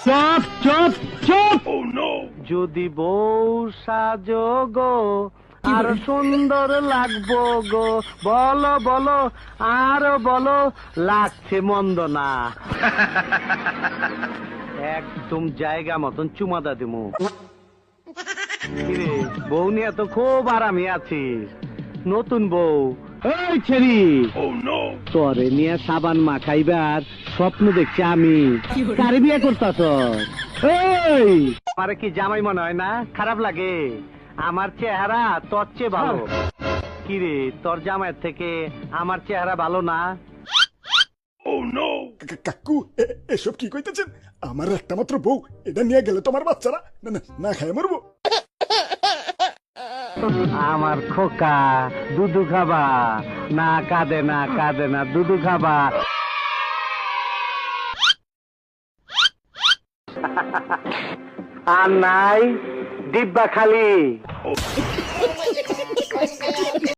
চুপ চুপ চুপ। যদি বউ সাজো গো আর সুন্দর লাগবো গো, বলো বলো আরো বলো, লাগছে মন্দ না। একদম জায়গা মতন চুমাদা দিমু। কিরে বউ নিয়ে তো খুব আরামে আছিস। নতুন বউ এই ছেড়ি তরে নিয়ে সাবান মাখাইবার স্বপ্ন দেখছি আমি। কারে বিয়ে করতাছ? এই আমারে কি জামাই মনে হয় না? খারাপ লাগে? আমার চেহারা তোর চেয়ে ভালো। কিরে তোর জামাইয়ের থেকে আমার চেহারা ভালো না? কাকু এসব কি কইতেছেন? আমার একটা মাত্র বউ, এটা নিয়ে গেলে তোমার বাচ্চারা না না না খায় মরবো। আমার খোকা দুধু খাবা না? কাঁদে না কাঁদে না, দুধু খাবা। আর নাই ডিব্বা খালি।